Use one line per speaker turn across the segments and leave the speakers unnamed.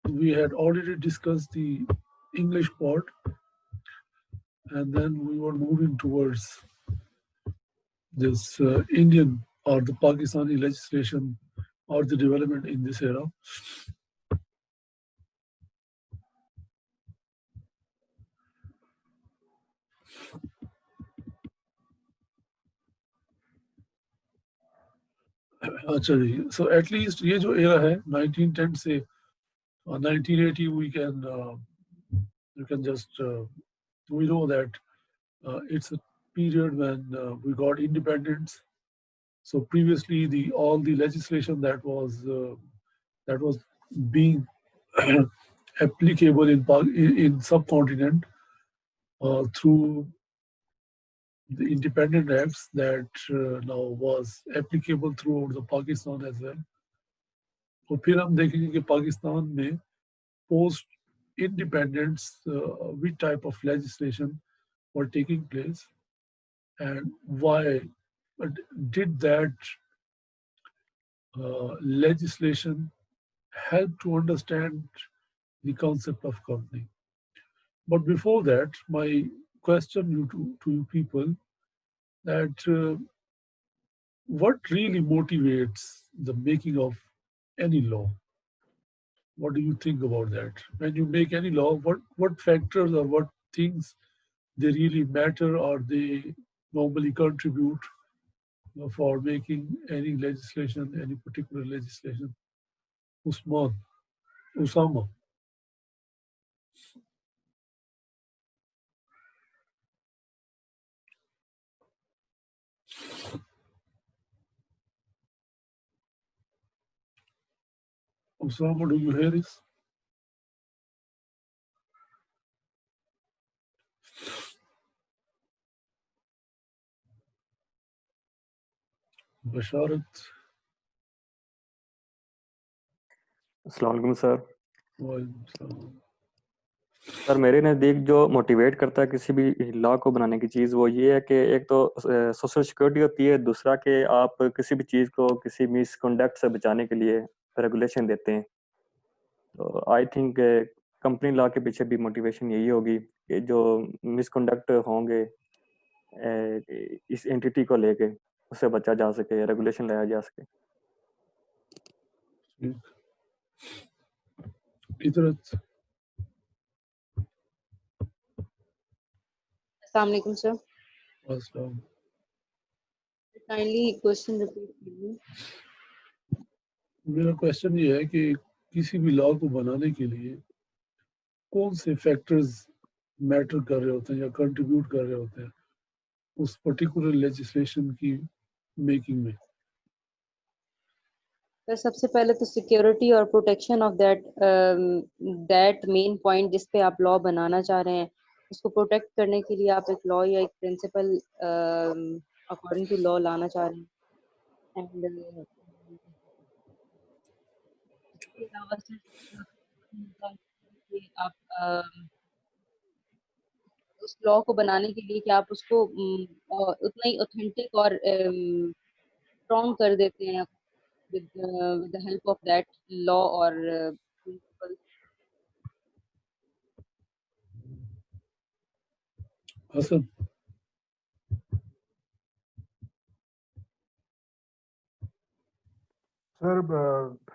we had already discussed the English part, and then we were moving towards this Indian or the Pakistani legislation or the development in this era. अच्छा जी, so at least ये जो era है 1910 से 1980, we can you can just we know that it's a period when we got independence. So previously, the all the legislation that was being applicable in subcontinent through the independent acts that now was applicable throughout the Pakistan as well. तो फिर हम देखेंगे कि पाकिस्तान में post independence which type of legislation were taking place and why did that legislation help to understand the concept of company. But before that, my question to you people that what really motivates the making of any law? What do you think about that? When you make any law, what factors or what things they really matter or they normally contribute for making any legislation, any particular legislation? Usman, Usama. Usama, do you hear this? Basharat.
अस्सलाम वालेकुम sir.
Walaikum salam.
Sir मेरे नज़दीक जो motivate करता है किसी भी law को बनाने की चीज़ वो ये है कि एक तो सोशल सिक्योरिटी होती है, दूसरा कि आप किसी भी चीज़ को किसी मिसकंडक्ट से बचाने के लिए रेगुलेशन देते हैं। तो आई थिंक कंपनी लॉ के पीछे भी मोटिवेशन यही होगी कि जो मिसकंडक्ट होंगे इस एंटिटी को लेके उससे बचा जा सके, रेगुलेशन लाया जा सके।
Idrat.
Assalamualaikum sir.
Aslam.
Kindly question repeat please.
मेरा क्वेश्चन ये है कि किसी भी लॉ को बनाने के लिए कौन से फैक्टर्स मैटर कर रहे होते हैं या कंट्रीब्यूट कर रहे होते हैं उस पर्टिकुलर लेजिस्लेशन की मेकिंग में?
सर सबसे पहले तो सिक्योरिटी और protection of that main point जिस पे आप लॉ बनाना चाह रहे हैं उसको प्रोटेक्ट करने के लिए आप एक लॉ या एक प्रिंसिपल अकॉर्डिंग टू लॉ लाना चाह रहे हैं एंड इसके अलावा कि आप उस लॉ को बनाने के लिए कि आप उसको उतना ही ऑथेंटिक और स्ट्रॉन्ग कर देते हैं with the help of that law or principle.
Hasan.
Sir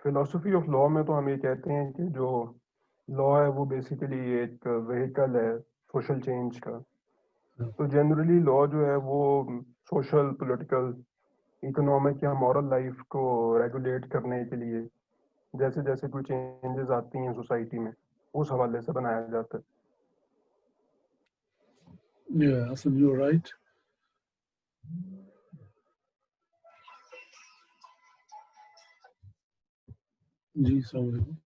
philosophy of law में तो हम ये कहते हैं कि जो लॉ है वो बेसिकली एक व्हीकल है सोशल चेंज का। तो जनरली लॉ जो है वो सोशल, पॉलिटिकल, इकोनॉमिक या मॉरल लाइफ को रेगुलेट करने के लिए जैसे जैसे कोई चेंजेस आती हैं सोसाइटी में उस हवाले से बनाया जाता है।
Yeah, Hasan, you're right. जी, अस्सलाम वालेकुम.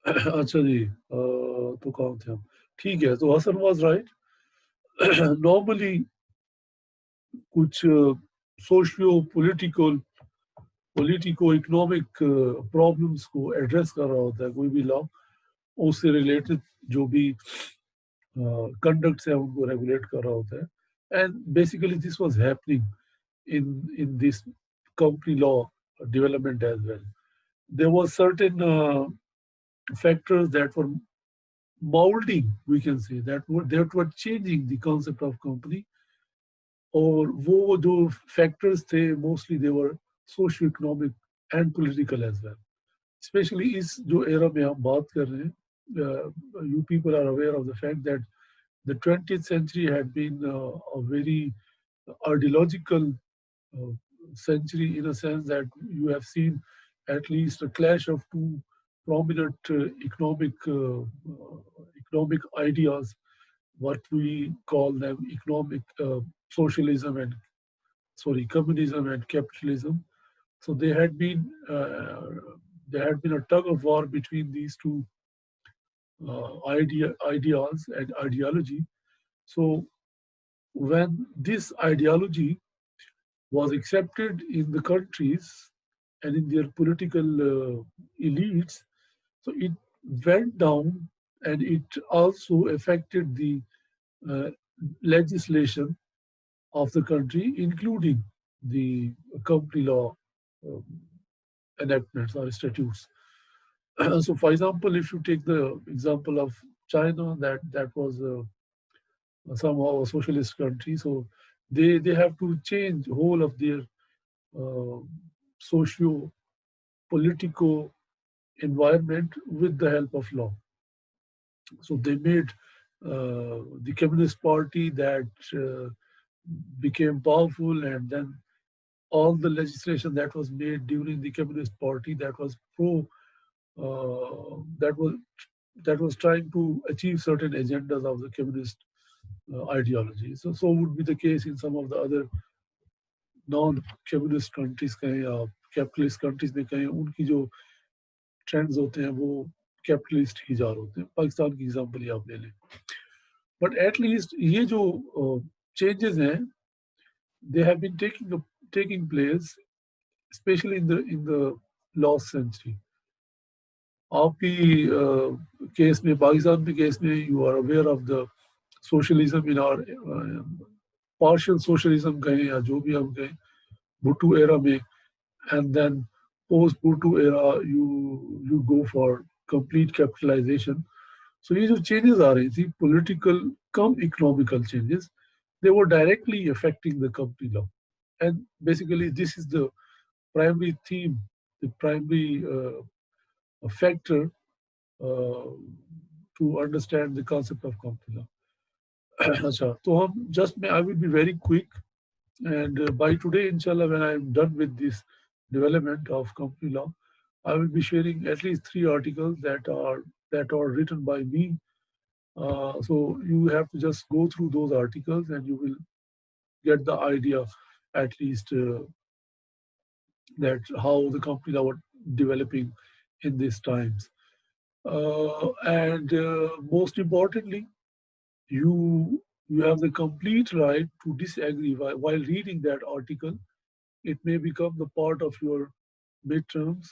अच्छा जी, तो कहाँ थे हम? ठीक है, तो हसन वाज राइट. नॉर्मली कुछ सोशियो पॉलिटिको इकोनॉमिक प्रॉब्लम्स को एड्रेस कर रहा होता है कोई भी लॉ, उससे रिलेटेड जो भी कंडक्ट्स है उनको रेगुलेट कर रहा होता है. And basically this was happening in this company law development as well. There was certain factors that were molding, we can say, that were changing the concept of company. और वो जो factors थे mostly they were socio-economic and political as well. Especially इस जो era में हम बात कर रहे हैं, you people are aware of the fact that the 20th century had been a very ideological uh, century, in a sense that you have seen at least a clash of two prominent economic ideas, what we call them economic socialism and communism and capitalism. So there had been a tug of war between these two ideas and ideology. So when this ideology was accepted in the countries and in their political elites, so it went down, and it also affected the uh, legislation of the country, including the company law um, enactments or statutes. So, for example, if you take the example of China, that was somehow a socialist country, so they have to change whole of their uh, socio political environment with the help of law. So they made the Communist Party that became powerful, and then all the legislation that was made during the Communist Party that was that was trying to achieve certain agendas of the communist ideology. So would be the case in some of the other non-communist countries कहें या capitalist countries में कहें, उनकी जो trends होते हैं वो capitalist ही जा रहे होते हैं. पाकिस्तान की एग्जांपल ही आप ले लें. बट एटलीस्ट ये जो चेंजेस हैं, they have been taking place specially in the last century. आपकी केस में, पाकिस्तान के केस में, you are aware of the socialism in our partial socialism कहें या जो भी हम कहें, भुट्टो एरा में, and then post Bhutto era you go for complete capitalization. So ये जो changes आ रही थी, political come economical changes, they were directly affecting the company law. And basically this is the primary theme, the primary factor uh, to understand the concept of company law. अच्छा, तो हम just I will be very quick. And by today, inshallah, when I'm done with this development of company law, I will be sharing at least 3 articles that are written by me. So you have to just go through those articles, and you will get the idea, at least, that how the company law are developing in these times. And most importantly, you have the complete right to disagree while reading that article. It may become the part of your midterms.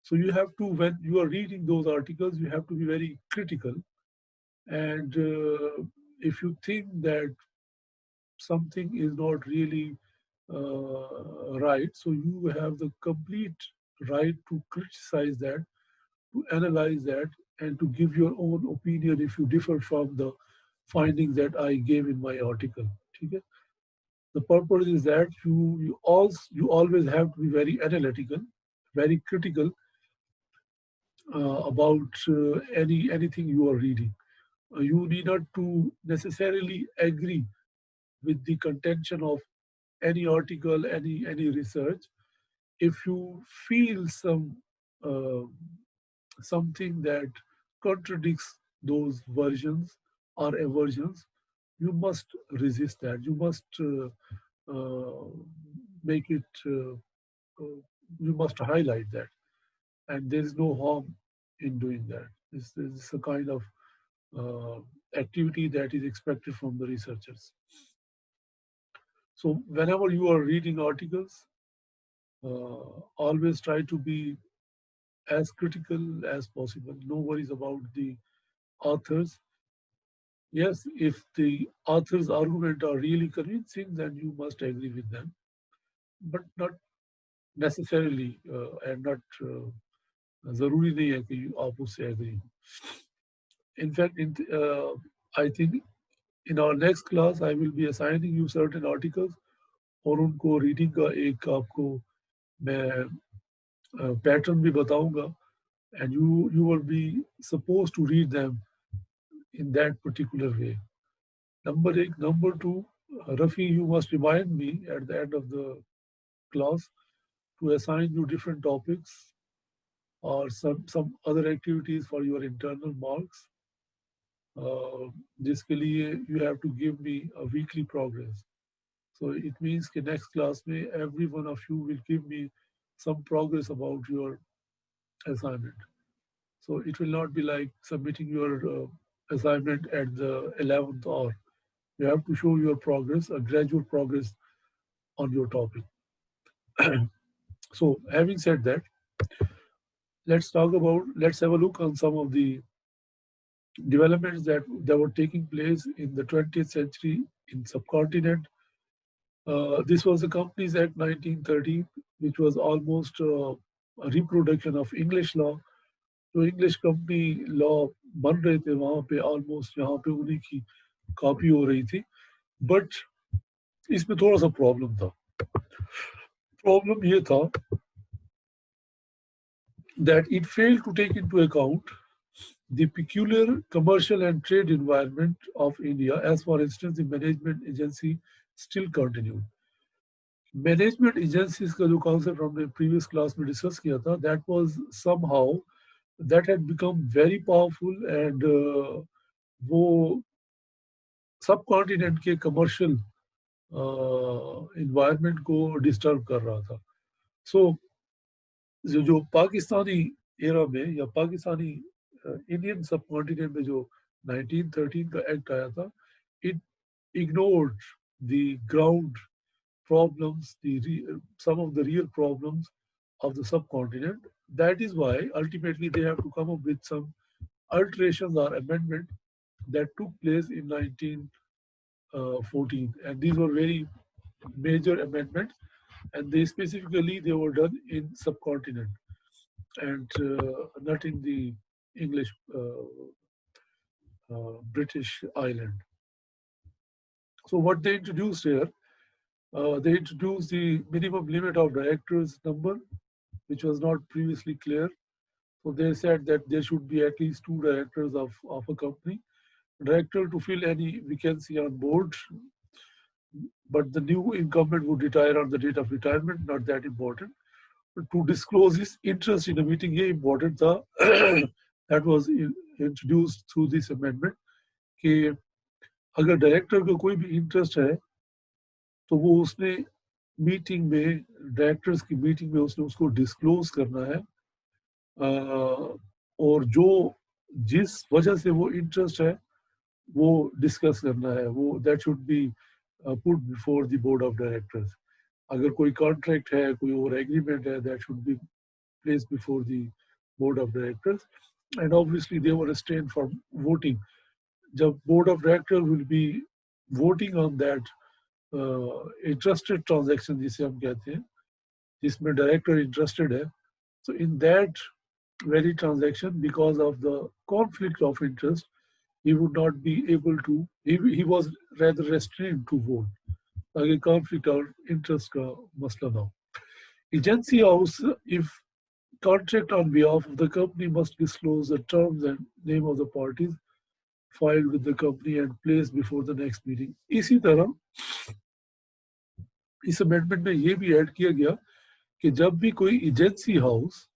So you have to, when you are reading those articles, you have to be very critical. And if you think that something is not really right, so you have the complete right to criticize that, to analyze that, and to give your own opinion if you differ from the findings that I gave in my article. Okay? The purpose is that you always have to be very analytical, very critical about anything you are reading. You need not to necessarily agree with the contention of any article, any research. If you feel uh, something that contradicts those versions or aversions, you must resist that. You must make it. You must highlight that, and there is no harm in doing that. This is a kind of activity that is expected from the researchers. So whenever you are reading articles, always try to be as critical as possible. No worries about the authors. Yes, if the author's argument are really convincing, then you must agree with them, but not necessarily and not ज़रूरी नहीं है कि आप उससे agree हो. In fact, I think in our next class, I will be assigning you certain articles और उनको reading का एक आपको मैं pattern भी बताऊंगा, and you will be supposed to read them in that particular way. Number 1. Number 2, Rafi, you must remind me at the end of the class to assign you different topics or some other activities for your internal marks. जिसके लिए you have to give me a weekly progress. So it means कि next class में every one of you will give me some progress about your assignment. So it will not be like submitting your assignment at the 11th hour. You have to show your progress, a gradual progress on your topic. So having said that, let's have a look on some of the developments that were taking place in the 20th century in subcontinent. This was the Companies Act 1930, which was almost a reproduction of English law. तो English company law बन रहे थे वहाँ पे, almost यहाँ पे उन्हीं की कॉपी हो रही थी, बट इसमें थोड़ा सा प्रॉब्लम था. प्रॉब्लम ये था that it failed to take into account the peculiar commercial and trade environment of India, as for instance the management agency still continued. Management agencies का जो concept हमने previous class में discuss किया था, that was somehow that had become very powerful and वो subcontinent के commercial environment को disturb कर रहा था. So जो पाकिस्तानी era में या पाकिस्तानी इंडियन सबकॉन्टिनेंट में जो 1913 का एक्ट आया था, it ignored the ground problems, some of the real problems of the subcontinent. That is why ultimately they have to come up with some alterations or amendment that took place in 1914, and these were very major amendments, and they were done in subcontinent and not in the English British island. So what they introduced here, they introduced the minimum limit of directors number, which was not previously clear. So they said that there should be at least 2 directors of a company. Director to fill any vacancy on board, but the new incumbent would retire on the date of retirement, not that important. But to disclose his interest in a meeting, ये important था. That was introduced through this amendment कि अगर director को कोई भी interest है तो वो उसने मीटिंग में, डायरेक्टर्स की मीटिंग में उसने उसको डिस्क्लोज करना है, और जो जिस वजह से वो इंटरेस्ट है वो डिस्कस करना है, वो that should be put before the board of directors. अगर कोई कॉन्ट्रैक्ट है, कोई और एग्रीमेंट है, that should be placed before the board of directors. And obviously they were restrained from voting. जब board of director will be voting on that interested transaction जिसे हम कहते हैं, जिसमें डायरेक्टर इंटरेस्टेड है, so in that very transaction, because of the conflict of interest, he would not be able to, he was rather restrained to vote. आगे conflict of interest का मसला ना हो. Agency house, if contract on behalf of the company, must disclose the terms and name of the parties filed with the company and placed before the next meeting. इसी तरह इस amendment में ये भी ऐड किया गया कि जब भी कोई एजेंसी हाउस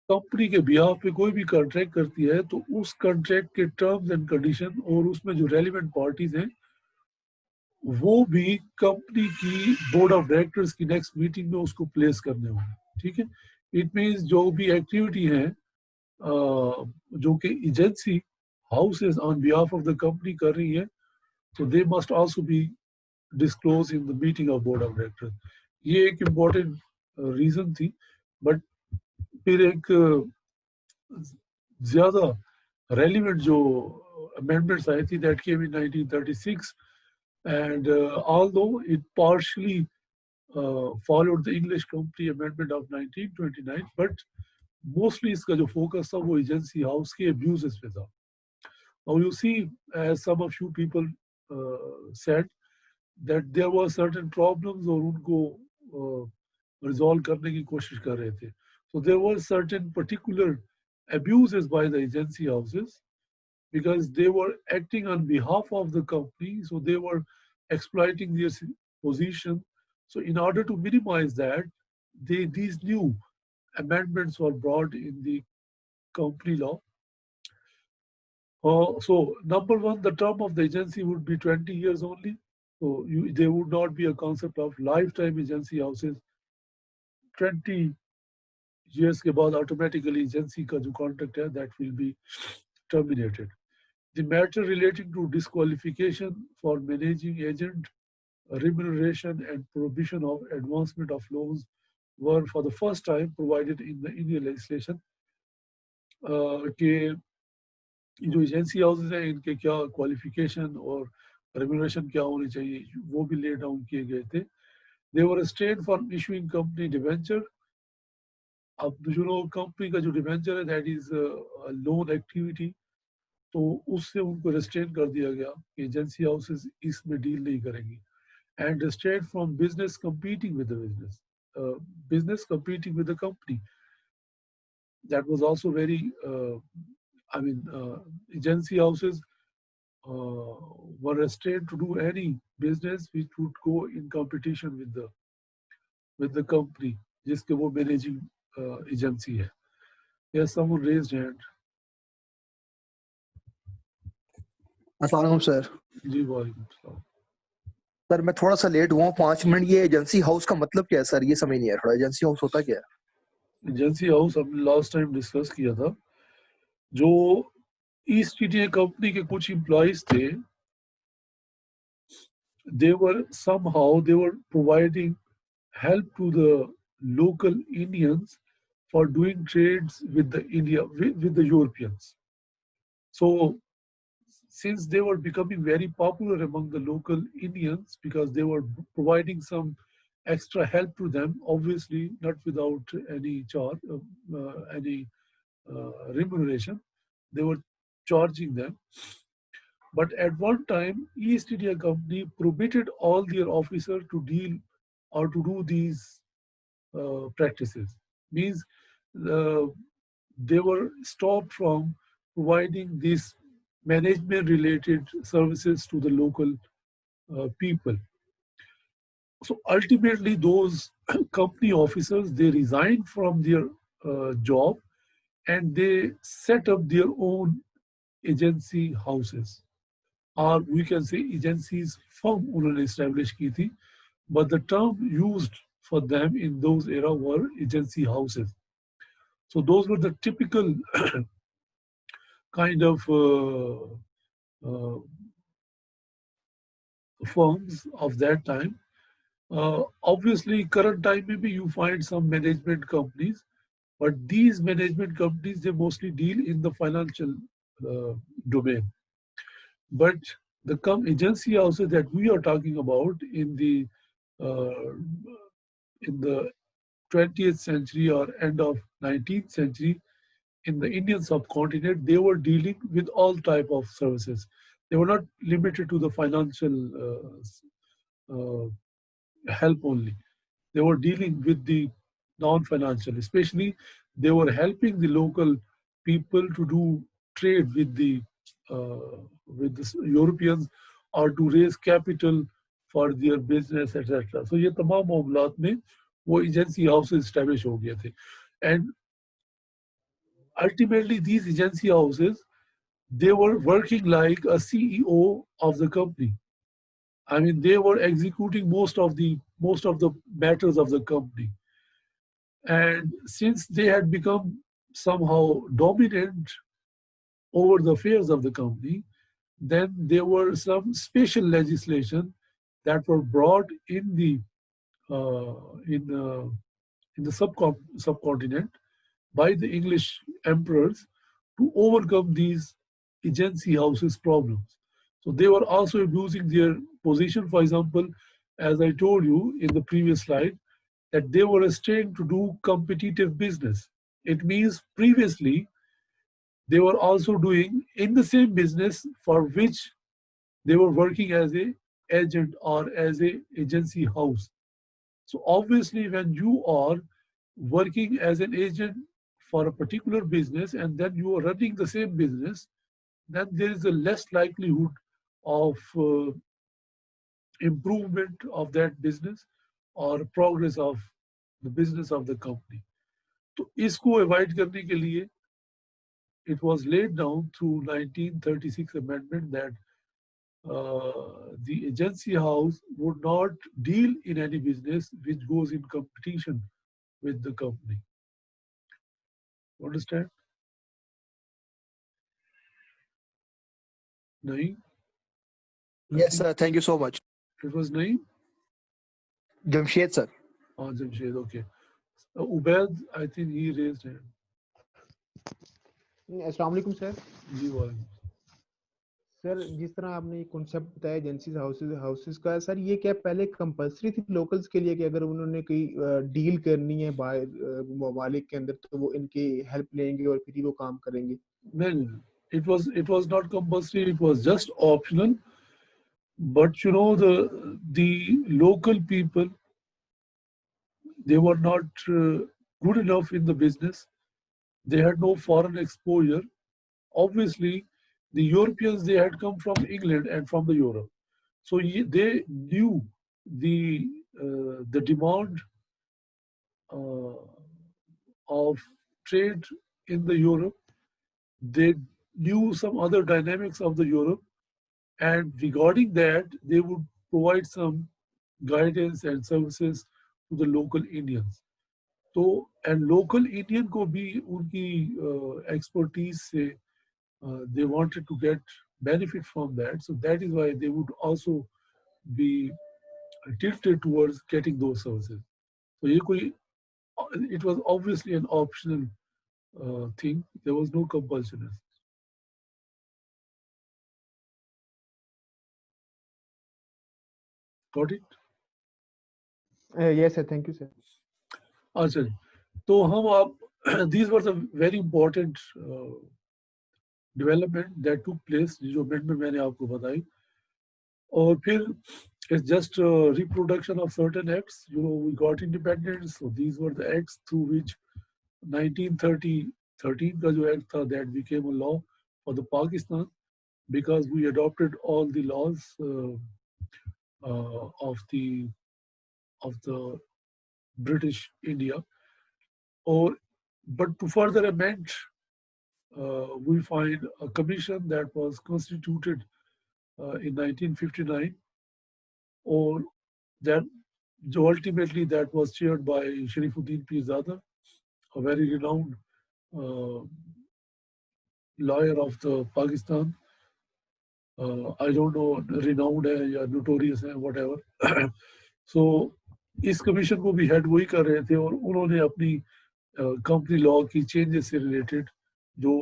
कंपनी के बिहाफ पे कोई भी कॉन्ट्रैक्ट करती है तो उस कॉन्ट्रैक्ट के टर्म्स एंड कंडीशन और उसमें जो रेलिवेंट पार्टीज हैं वो भी कंपनी की बोर्ड ऑफ डायरेक्टर्स की नेक्स्ट मीटिंग में उसको प्लेस करने होंगे. ठीक है. इट मींस जो भी एक्टिविटी है जो कि agency houses on behalf of the company कर रही है, so they must also be disclosed in the meeting of board of directors. ये एक important reason थी, but फिर एक ज़्यादा relevant जो amendments आई थी that came in 1936, and although it partially followed the English Company Amendment of 1929, but mostly इसका जो focus था वो agency house के abuses पे था. Now you see, as some of you people said, that there were certain problems और उनको resolve करने की कोशिश कर रहे थे. So there were certain particular abuses by the agency houses because they were acting on behalf of the company, so they were exploiting their position. So in order to minimize that, these new amendments were brought in the company law. So number one, the term of the agency would be 20 years only. So there would not be a concept of lifetime agency houses. 20 years के बाद automatically agency का जो contract है, that will be terminated. The matter relating to disqualification for managing agent, remuneration and prohibition of advancement of loans were for the first time provided in the Indian legislation. कि जो agency houses हैं इनके क्या qualification और remuneration क्या होनी चाहिए वो भी ले डाउन किए गए थे. They were restrained from issuing company debenture. अब जो कंपनी का जो डिवेंचर है दैट इज लोन एक्टिविटी, तो उससे उनको रिस्ट्रेन कर दिया गया कि एजेंसी हाउसेज इसमें डील नहीं करेंगी. And restrained from business competing with the business competing with the company. That was also very agency houses were restrained to do any business which would go in competition with the company जिसके वो managing agency है. Yes, someone raised hand.
अस्सलाम वालेकुम sir.
जी वालेकुम सलाम.
Sir मैं थोड़ा सा लेट हुआ हूँ 5 मिनट. ये एजेंसी हाउस का मतलब क्या है सर? ये समझ नहीं आया थोड़ा. एजेंसी हाउस होता क्या है?
एजेंसी हाउस हमने लास्ट टाइम डिस्कस किया था. जो ईस्ट इंडिया कंपनी के कुछ एम्प्लॉइज थे, they were providing help to the local Indians for doing trades with the Europeans. So since they were becoming very popular among the local Indians because they were providing some extra help to them, obviously not without any charge, any remuneration, they were charging them. But at one time, East India Company prohibited all their officers to deal or to do these practices. Means they were stopped from providing these management-related services to the local people. So ultimately, those company officers, they resigned from their job and they set up their own agency houses. Or we can say agencies firm उन्होंने establish की थी, but the term used for them in those era were agency houses. So those were the typical kind of firms of that time. Obviously, current time maybe you find some management companies, but these management companies, they mostly deal in the financial domain. But the agency houses that we are talking about in the 20th century or end of 19th century in the Indian subcontinent, they were dealing with all type of services. They were not limited to the financial help only. They were dealing with the non-financial, especially they were helping the local people to do trade with the Europeans or to raise capital for their business, etc. So ये तमाम मामलात में वो agency houses establish हो गए थे. And ultimately these agency houses, they were working like a CEO of the company. I mean, they were executing most of the matters of the company. And since they had become somehow dominant over the affairs of the company, then there were some special legislation that were brought in the uh, in uh, in the subcontinent by the English emperors to overcome these agency houses problems. So they were also abusing their position. For example, as I told you in the previous slide, that they were restrained to do competitive business. It means previously they were also doing in the same business for which they were working as a agent or as a agency house. So obviously when you are working as an agent for a particular business and then you are running the same business, then there is a less likelihood of improvement of that business or progress of the business of the company. तो इसको avoid करने के लिए it was laid down through 1936 amendment that the agency house would not deal in any business which goes in competition with the company. Understand? Naeem? I
Yes,
think
sir. Thank you so much.
it was Naeem?
Jamshed, sir.
Oh, Jamshed, okay. Ubaid, I think he raised hand.
अस्सलाम वालेकुम sir
जी वालेकुम।
Sir जिस तरह आपने ये concept बताया agencies houses का sir ये क्या पहले कंपलसरी थी लोकल्स के लिए कि अगर उन्होंने कोई डील करनी है बाहर ममालिक के अंदर तो वो इनकी हेल्प लेंगे और फिर ही वो काम करेंगे
No, it was not compulsory, it was just optional. But you know, the local people, they were not good enough in the business. They had no foreign exposure. Obviously, the Europeans, they had come from England and from the Europe. So they knew the demand of trade in the Europe. They knew some other dynamics of the Europe, and regarding that, they would provide some guidance and services to the local Indians. तो and local Indian को भी उनकी expertise से they wanted to get benefit from that. So that is why they would also be tilted towards getting those services. So ये कोई it was obviously an optional thing. There was no compulsion. Got it?
Yes sir thank you sir
अच्छा जी तो हम आप these were the very important development that took place जो amendment मैंने आपको बताई और फिर it's just a reproduction of certain acts. You know, we got independence, so these were the acts through which 1913 का जो act था that became a law for the Pakistan because we adopted all the laws of the British India. Or but to further amend, we find a commission that was constituted in 1959, or that ultimately that was chaired by Sharifuddin Pirzada, a very renowned lawyer of the Pakistan. I don't know renowned है या notorious है whatever. So इस commission को भी head वही कर रहे थे और उन्होंने अपनी कंपनी लॉ की चेंजेस से रिलेटेड जो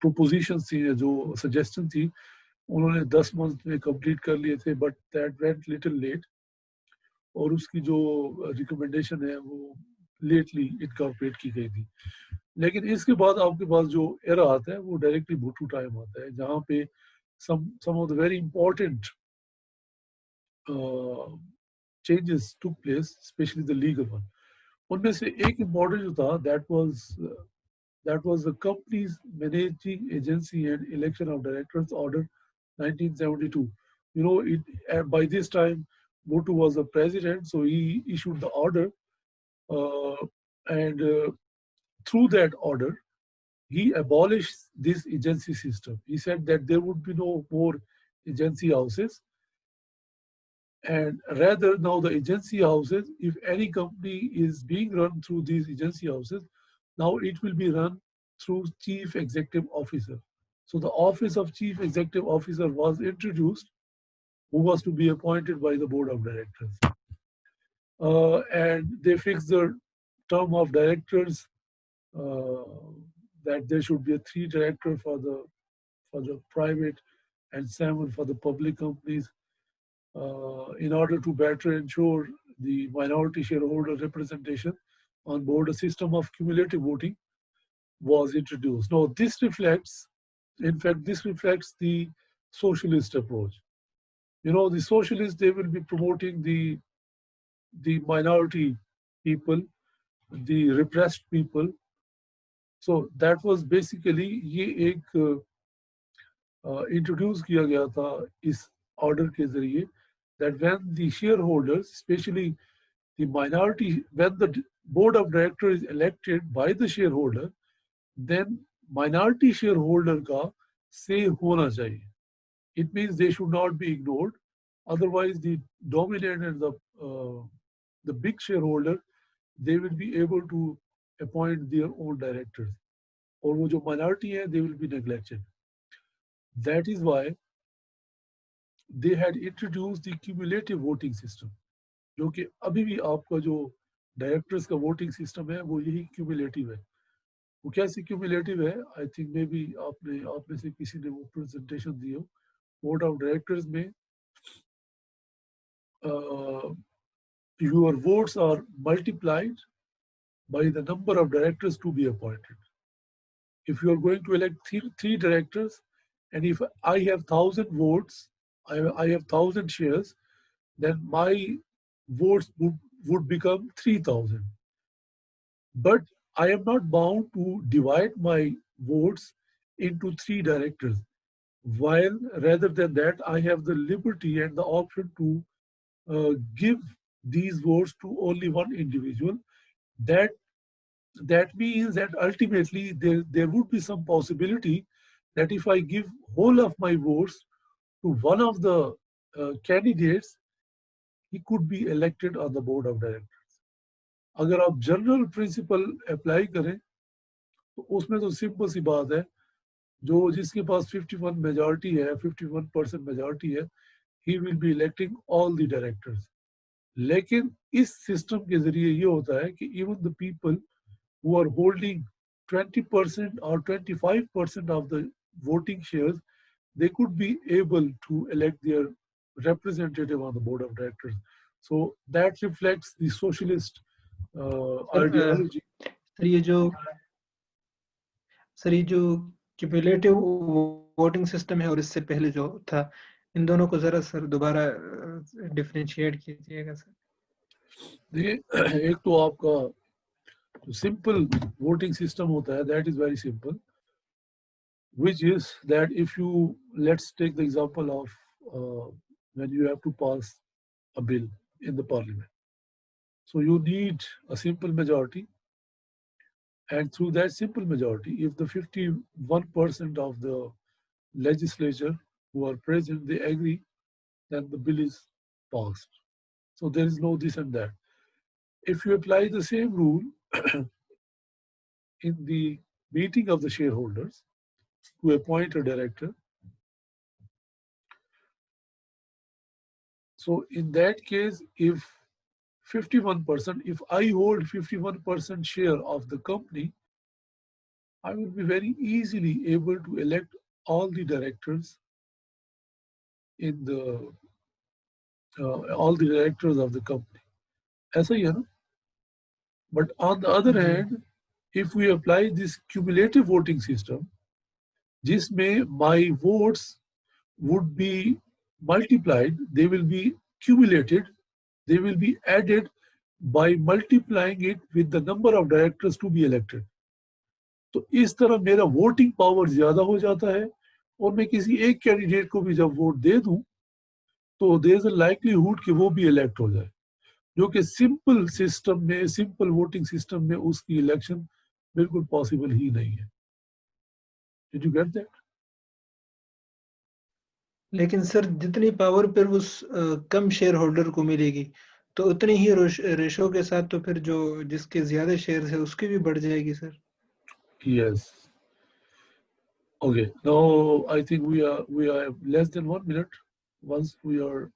प्रोपोजिशंस थी या जो सजेशन थी उन्होंने 10 मंथ में कंप्लीट कर लिए थे but that went little late और उसकी जो रिकमेंडेशन है वो लेटली इनकॉर्पोरेट की गई थी लेकिन इसके बाद आपके पास जो एरा आता है वो डायरेक्टली भुट्टो टाइम आता है जहाँ पे some of the very important changes took place, especially the legal one. उनमें से एक important जो था that was the company's managing agency and election of directors order 1972. You know, by this time Bhutto was the president, so he issued the order, and through that order, he abolished this agency system. He said that there would be no more agency houses. And rather now the agency houses, if any company is being run through these agency houses, Now it will be run through Chief Executive Officer. So the office of Chief Executive Officer was introduced, who was to be appointed by the board of directors. And they fixed the term of directors that there should be 3 directors for the private and 7 for the public companies, in order to better ensure the minority shareholder representation on board. A system of cumulative voting was introduced. Now this reflects, in fact, this reflects the socialist approach. You know, the socialists, they will be promoting the minority people, the repressed people. So that was basically, ये एक introduce किया गया था इस order के जरिए, that when the shareholders, especially the minority, when the board of directors is elected by the shareholder, then minority shareholder का say होना चाहिए. It means they should not be ignored. Otherwise, the dominant and the big shareholder, they will be able to appoint their own directors. और वो जो minority है, they will be neglected. That is why they had introduced the cumulative voting system, जो कि अभी भी आपका जो directors का voting system है, वो यही cumulative है. वो कैसे cumulative है? I think maybe आप में से किसी ने वो presentation दी हो. Board of directors में your votes are multiplied by the number of directors to be appointed. If you are going to elect 3 directors, and if I have 1,000 votes, I have 1,000 shares, then my votes would become 3,000. But I am not bound to divide my votes into 3 directors. While rather than that, I have the liberty and the option to give these votes to only one individual. That means that ultimately there would be some possibility that if I give whole of my votes to one of the candidates, he could be elected on the board of directors. अगर आप general principle apply करें, तो उसमें तो simple सी बात है, जो जिसके पास 51 majority है, 51% majority है, he will be electing all the directors. लेकिन इस system के जरिए ये होता है कि even the people who are holding 20% or 25% of the voting shares, they could be able to elect their representative on the board of directors. So that reflects the socialist ideology.
Sir ये जो cumulative voting system है और इससे पहले जो था, इन दोनों को जरा सर दोबारा डिफरेंशिएट कीजिएगा सर.
देखिए, एक तो आपका simple voting system होता है, that is very simple, which is that if you, let's take the example of when you have to pass a bill in the parliament. So you need a simple majority, and through that simple majority, if the 51% of the legislature who are present, they agree, then the bill is passed. So there is no this and that. If you apply the same rule in the meeting of the shareholders to appoint a director, so in that case, if 51%, if I hold 51% share of the company, I will be very easily able to elect all the directors in the all the directors of the company. ऐसा ही है ना? But on the other hand, if we apply this cumulative voting system, जिसमें my votes would be multiplied, they will be cumulated, they will be added by multiplying it with the number of directors to be elected. तो इस तरह मेरा voting power ज्यादा हो जाता है, और मैं किसी एक कैंडिडेट को भी जब वोट दे दूं, तो देयर इज अ लाइक्लीहुड कि वो भी इलेक्ट हो जाए, जो कि सिंपल सिस्टम में, सिंपल वोटिंग सिस्टम में उसकी इलेक्शन बिल्कुल पॉसिबल ही नहीं है. Did you get that?
लेकिन सर जितनी पावर फिर उस कम शेयर होल्डर को मिलेगी, तो उतनी ही रेशो के साथ तो फिर जो जिसके ज्यादा शेयर है उसकी भी बढ़ जाएगी sir.
Yes. Okay. Now I think we are less than 1 minute. Once we are